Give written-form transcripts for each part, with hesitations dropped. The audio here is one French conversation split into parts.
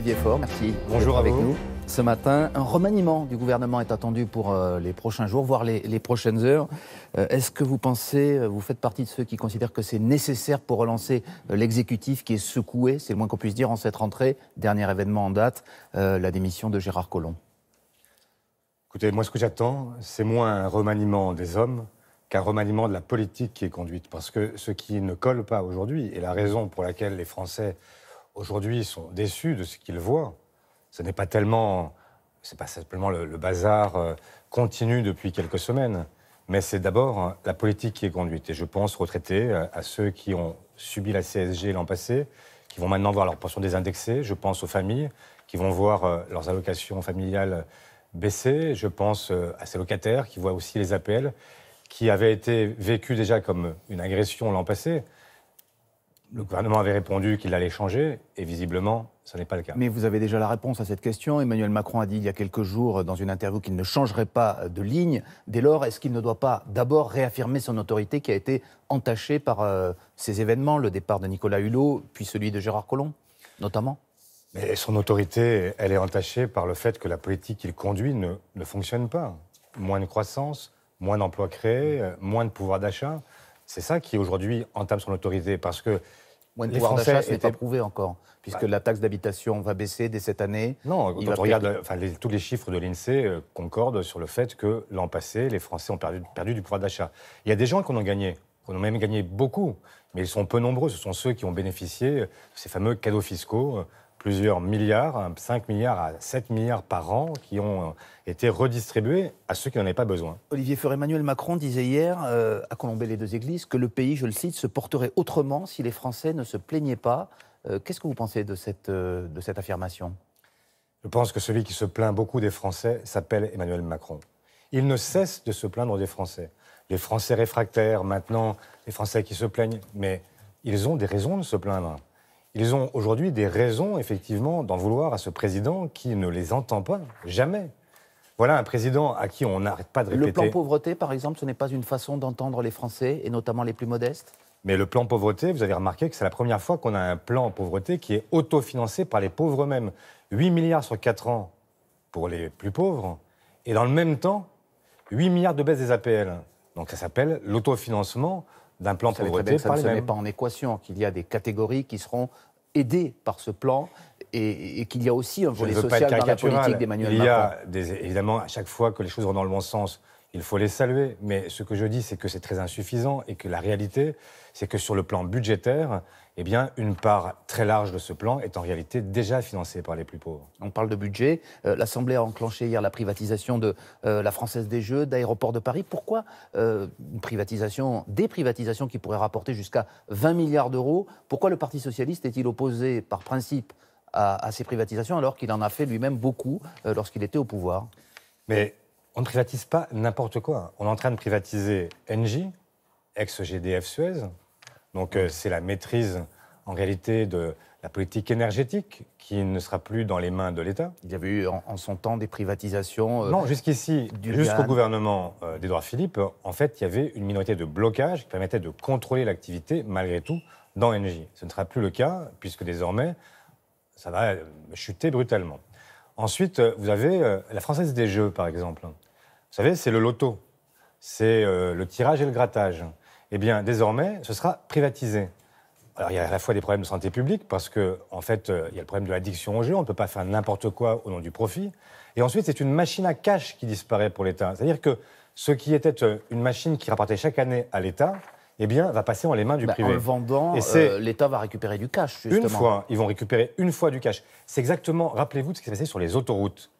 Olivier Faure, merci. Bonjour avec vous. nous. Ce matin, un remaniement du gouvernement est attendu pour les prochains jours, voire les prochaines heures. Est-ce que vous pensez, vous faites partie de ceux qui considèrent que c'est nécessaire pour relancer l'exécutif qui est secoué, c'est le moins qu'on puisse dire, en cette rentrée? Dernier événement en date, la démission de Gérard Collomb. Écoutez, moi ce que j'attends, c'est moins un remaniement des hommes qu'un remaniement de la politique qui est conduite. Parce que ce qui ne colle pas aujourd'hui, et la raison pour laquelle les Français aujourd'hui sont déçus de ce qu'ils voient, ce n'est pas tellement, c'est pas simplement le bazar continu depuis quelques semaines, mais c'est d'abord la politique qui est conduite. Et je pense retraiter à ceux qui ont subi la CSG l'an passé, qui vont maintenant voir leur pension désindexée. Je pense aux familles qui vont voir leurs allocations familiales baisser. Je pense à ces locataires qui voient aussi les APL, qui avaient été vécus déjà comme une agression l'an passé. Le gouvernement avait répondu qu'il allait changer, et visiblement, ce n'est pas le cas. Mais vous avez déjà la réponse à cette question. Emmanuel Macron a dit il y a quelques jours dans une interview qu'il ne changerait pas de ligne. Dès lors, est-ce qu'il ne doit pas d'abord réaffirmer son autorité qui a été entachée par ces événements, le départ de Nicolas Hulot, puis celui de Gérard Collomb, notamment? Mais son autorité, elle est entachée par le fait que la politique qu'il conduit ne fonctionne pas. Moins de croissance, moins d'emplois créés, moins de pouvoir d'achat. C'est ça qui, aujourd'hui, entame son autorité. Parce que moins de pouvoir d'achat, ce n'est pas prouvé encore, puisque la taxe d'habitation va baisser dès cette année. Non, quand on regarde tous les chiffres de l'INSEE concordent sur le fait que l'an passé, les Français ont perdu du pouvoir d'achat. Il y a des gens qui en ont gagné, qui en ont même gagné beaucoup, mais ils sont peu nombreux. Ce sont ceux qui ont bénéficié de ces fameux cadeaux fiscaux, plusieurs milliards, 5 milliards à 7 milliards par an, qui ont été redistribués à ceux qui n'en avaient pas besoin. Olivier Faure, Emmanuel Macron disait hier, à Colombey-les-Deux-Églises, que le pays, je le cite, se porterait autrement si les Français ne se plaignaient pas. Qu'est-ce que vous pensez de cette affirmation? Je pense que celui qui se plaint beaucoup des Français s'appelle Emmanuel Macron. Il ne cesse de se plaindre des Français. Les Français réfractaires, maintenant, les Français qui se plaignent, mais ils ont des raisons de se plaindre. Ils ont aujourd'hui des raisons, effectivement, d'en vouloir à ce président qui ne les entend pas, jamais. Voilà un président à qui on n'arrête pas de répéter... Le plan pauvreté, par exemple, ce n'est pas une façon d'entendre les Français, et notamment les plus modestes? Mais le plan pauvreté, vous avez remarqué que c'est la première fois qu'on a un plan pauvreté qui est autofinancé par les pauvres eux-mêmes. 8 milliards sur 4 ans pour les plus pauvres, et dans le même temps, 8 milliards de baisse des APL. Donc ça s'appelle l'autofinancement d'un plan pauvreté par les mêmes. Ça ne met pas en équation qu'il y a des catégories qui seront aidées par ce plan et qu'il y a aussi un volet social dans la politique d'Emmanuel Macron. Il y a évidemment, à chaque fois que les choses vont dans le bon sens, il faut les saluer. Mais ce que je dis, c'est que c'est très insuffisant et que la réalité, c'est que sur le plan budgétaire, eh bien, une part très large de ce plan est en réalité déjà financée par les plus pauvres. On parle de budget. L'Assemblée a enclenché hier la privatisation de la Française des Jeux, d'Aéroports de Paris. Pourquoi des privatisations qui pourraient rapporter jusqu'à 20 milliards d'euros? Pourquoi le Parti socialiste est-il opposé par principe à ces privatisations alors qu'il en a fait lui-même beaucoup lorsqu'il était au pouvoir? Mais on ne privatise pas n'importe quoi. On est en train de privatiser Engie, ex-GDF Suez. Donc c'est la maîtrise, en réalité, de la politique énergétique qui ne sera plus dans les mains de l'État. Il y avait eu en son temps des privatisations... non, jusqu'ici, jusqu'au gouvernement d'Édouard Philippe, en fait, il y avait une minorité de blocage qui permettait de contrôler l'activité, malgré tout, dans Engie. Ce ne sera plus le cas, puisque désormais, ça va chuter brutalement. Ensuite, vous avez la Française des Jeux, par exemple. Vous savez, c'est le loto. C'est le tirage et le grattage. Eh bien, désormais, ce sera privatisé. Alors, il y a à la fois des problèmes de santé publique, parce qu'en fait, il y a le problème de l'addiction au jeu. On ne peut pas faire n'importe quoi au nom du profit. Et ensuite, c'est une machine à cash qui disparaît pour l'État. C'est-à-dire que ce qui était une machine qui rapportait chaque année à l'État, eh bien, va passer dans les mains du privé. En le vendant, l'État va récupérer du cash, justement. Une fois, ils vont récupérer une fois du cash. C'est exactement, rappelez-vous de ce qui s'est passé sur les autoroutes.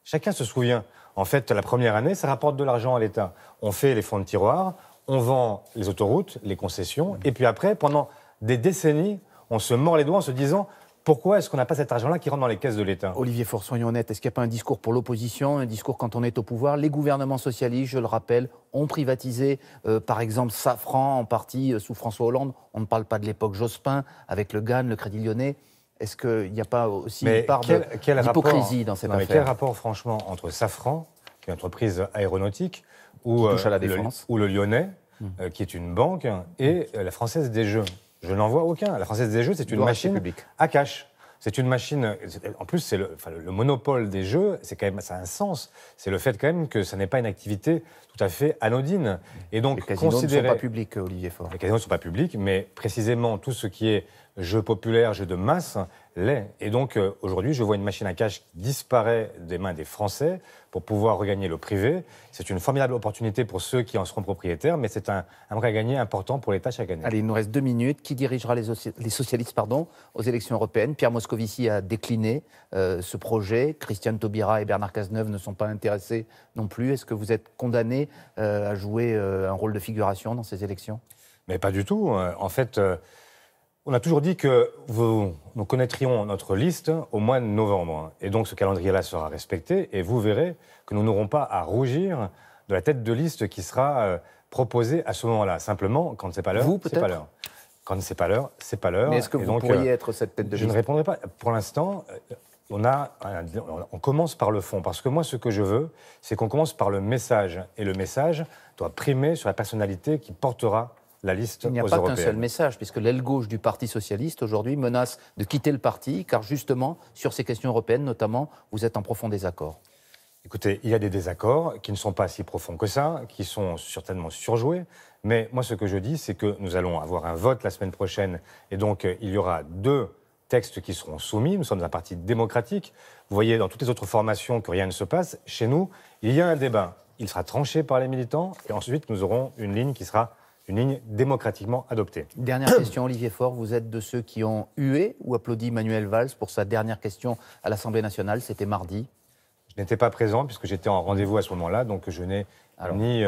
Chacun se souvient. En fait, la première année, ça rapporte de l'argent à l'État. On fait les fonds de tiroir, on vend les autoroutes, les concessions, et puis après, pendant des décennies, on se mord les doigts en se disant pourquoi est-ce qu'on n'a pas cet argent-là qui rentre dans les caisses de l'État? Olivier Faure, soyons honnêtes, est-ce qu'il n'y a pas un discours pour l'opposition, un discours quand on est au pouvoir? Les gouvernements socialistes, je le rappelle, ont privatisé, par exemple, Safran, en partie sous François Hollande. On ne parle pas de l'époque Jospin, avec le GAN, le Crédit Lyonnais. Est-ce qu'il n'y a pas aussi une part d'hypocrisie dans cette affaire? Quel rapport, franchement, entre Safran, qui est une entreprise aéronautique, ou le Lyonnais, qui est une banque, et la Française des Jeux? Je n'en vois aucun. La Française des Jeux, c'est une machine à cash. C'est une machine. En plus, c'est le monopole des jeux. C'est quand même, ça a un sens. C'est le fait quand même que ça n'est pas une activité tout à fait anodine. Et donc, les casinos ne sont pas publics, Olivier Faure. Les casinos ne sont pas publics, mais précisément tout ce qui est jeu populaire, jeu de masse, l'est. Et donc, aujourd'hui, je vois une machine à cash qui disparaît des mains des Français pour pouvoir regagner le privé. C'est une formidable opportunité pour ceux qui en seront propriétaires, mais c'est un vrai à gagner important pour l'État chaque année. Allez, il nous reste 2 minutes. Qui dirigera les socialistes aux élections européennes? Pierre Moscovici a décliné ce projet. Christiane Taubira et Bernard Cazeneuve ne sont pas intéressés non plus. Est-ce que vous êtes condamné à jouer un rôle de figuration dans ces élections? Mais pas du tout. En fait, on a toujours dit que nous connaîtrions notre liste au mois de novembre. Et donc ce calendrier-là sera respecté. Et vous verrez que nous n'aurons pas à rougir de la tête de liste qui sera proposée à ce moment-là. Simplement, quand c'est pas l'heure, c'est pas l'heure. Quand c'est pas l'heure, c'est pas l'heure. Mais est-ce que vous pourriez être cette tête de liste? Je ne répondrai pas. Pour l'instant, on commence par le fond. Parce que moi, ce que je veux, c'est qu'on commence par le message. Et le message doit primer sur la personnalité qui portera la liste aux européennes. Il n'y a pas qu'un seul message, puisque l'aile gauche du Parti socialiste, aujourd'hui, menace de quitter le parti, car justement, sur ces questions européennes, notamment, vous êtes en profond désaccord. Écoutez, il y a des désaccords qui ne sont pas si profonds que ça, qui sont certainement surjoués. Mais moi, ce que je dis, c'est que nous allons avoir un vote la semaine prochaine. Et donc, il y aura 2 textes qui seront soumis. Nous sommes un parti démocratique. Vous voyez, dans toutes les autres formations, que rien ne se passe. Chez nous, il y a un débat. Il sera tranché par les militants. Et ensuite, nous aurons une ligne qui sera une ligne démocratiquement adoptée. Dernière question, Olivier Faure. Vous êtes de ceux qui ont hué ou applaudi Manuel Valls pour sa dernière question à l'Assemblée nationale. C'était mardi. Je n'étais pas présent puisque j'étais en rendez-vous à ce moment-là, donc je n'ai ni...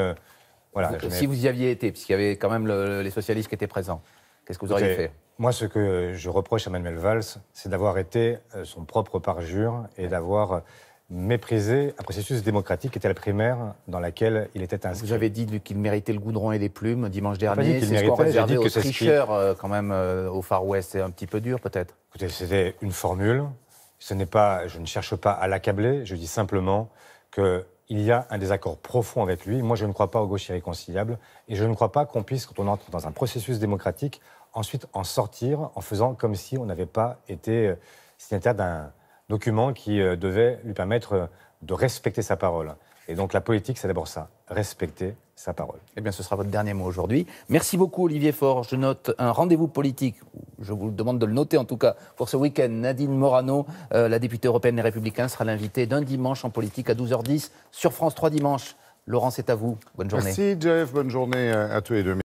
si vous y aviez été, puisqu'il y avait quand même les socialistes qui étaient présents, qu'est-ce que vous auriez fait? Moi, ce que je reproche à Manuel Valls, c'est d'avoir été son propre parjure et d'avoir méprisé un processus démocratique qui était la primaire dans laquelle il était inscrit. Vous avez dit qu'il méritait le goudron et les plumes dimanche dernier. C'est ce qu'on réservait aux tricheurs quand même au Far West. C'est un petit peu dur peut-être. Écoutez, c'était une formule. Je ne cherche pas à l'accabler. Je dis simplement qu'il y a un désaccord profond avec lui. Moi, je ne crois pas aux gauches irréconciliables. Et je ne crois pas qu'on puisse, quand on entre dans un processus démocratique, ensuite en sortir en faisant comme si on n'avait pas été signataire d'un document qui devait lui permettre de respecter sa parole. Et donc la politique, c'est d'abord ça, respecter sa parole. Eh bien, ce sera votre dernier mot aujourd'hui. Merci beaucoup, Olivier Faure. Je note un rendez-vous politique, je vous demande de le noter en tout cas, pour ce week-end. Nadine Morano, la députée européenne Les Républicains, sera l'invitée d'un dimanche en politique à 12h10 sur France 3 dimanche. Laurent, c'est à vous. Bonne journée. Merci, Jeff. Bonne journée à tous les deux.